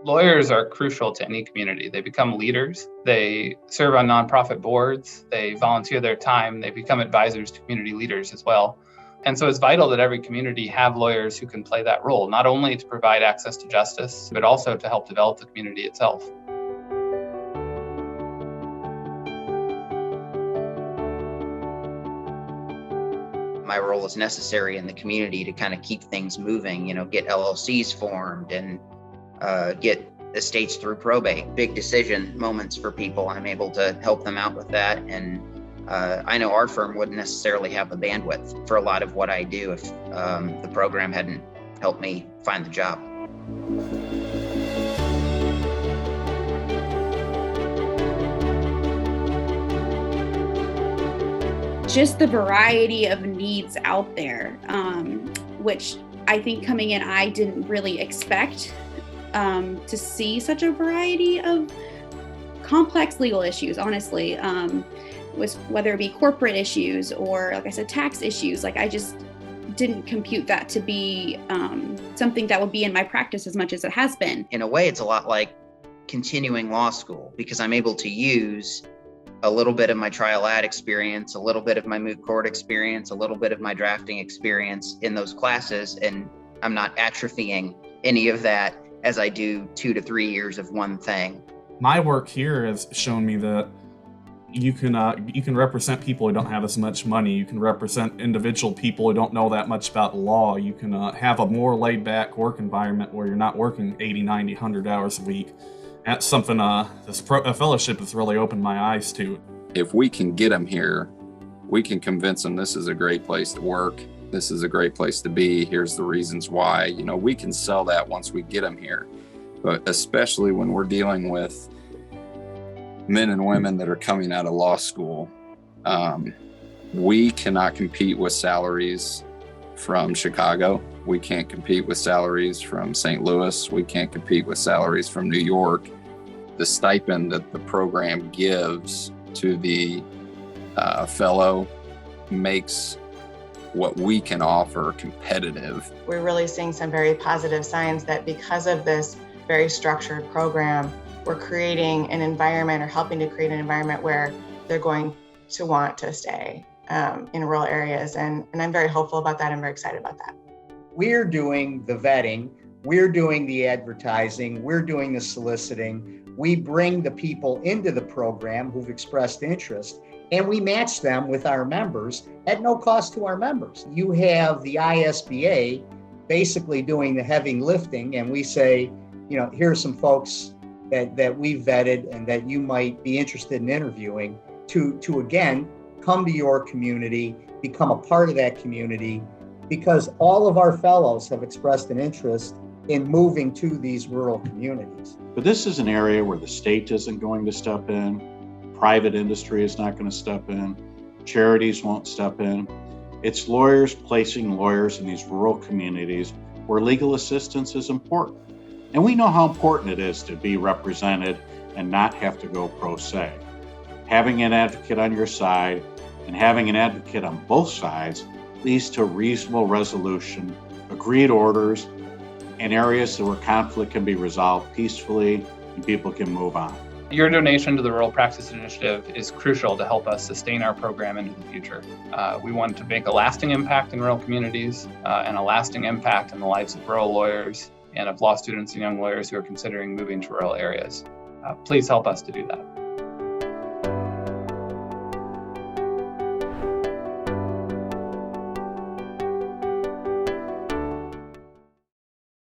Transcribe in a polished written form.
Lawyers are crucial to any community. They become leaders. They serve on nonprofit boards. They volunteer their time. They become advisors to community leaders as well. And so it's vital that every community have lawyers who can play that role, not only to provide access to justice, but also to help develop the community itself. My role is necessary in the community to kind of keep things moving, get LLCs formed and get estates through probate. Big decision moments for people. I'm able to help them out with that. And I know our firm wouldn't necessarily have the bandwidth for a lot of what I do if the program hadn't helped me find the job. Just the variety of needs out there, which I think coming in, I didn't really expect to see such a variety of complex legal issues, honestly, whether it be corporate issues or, like I said, tax issues. Like, I just didn't compute that to be something that would be in my practice as much as it has been. In a way, it's a lot like continuing law school, because I'm able to use a little bit of my trial ad experience, a little bit of my moot court experience, a little bit of my drafting experience in those classes, and I'm not atrophying any of that as I do 2 to 3 years of one thing. My work here has shown me that you can represent people who don't have as much money. You can represent individual people who don't know that much about law. You can have a more laid-back work environment where you're not working 80, 90, 100 hours a week. That's something this fellowship has really opened my eyes to. If we can get them here, we can convince them this is a great place to work. This is a great place to be. Here's the reasons why. We can sell that once we get them here. But especially when we're dealing with men and women that are coming out of law school, we cannot compete with salaries from Chicago. We can't compete with salaries from St. Louis. We can't compete with salaries from New York. The stipend that the program gives to the fellow makes what we can offer competitive. We're really seeing some very positive signs that because of this very structured program, we're creating an environment or helping to create an environment where they're going to want to stay in rural areas. And I'm very hopeful about that. I'm very excited about that. We're doing the vetting, we're doing the advertising, we're doing the soliciting. We bring the people into the program who've expressed interest, and we match them with our members at no cost to our members. You have the ISBA basically doing the heavy lifting, and we say, here's some folks that we've vetted and that you might be interested in interviewing to again, come to your community, become a part of that community, because all of our fellows have expressed an interest in moving to these rural communities. But this is an area where the state isn't going to step in, private industry is not going to step in, charities won't step in. It's lawyers placing lawyers in these rural communities where legal assistance is important. And we know how important it is to be represented and not have to go pro se. Having an advocate on your side and having an advocate on both sides leads to reasonable resolution, agreed orders, and areas where conflict can be resolved peacefully and people can move on. Your donation to the Rural Practice Initiative is crucial to help us sustain our program into the future. We want to make a lasting impact in rural communities and a lasting impact in the lives of rural lawyers and of law students and young lawyers who are considering moving to rural areas. Please help us to do that.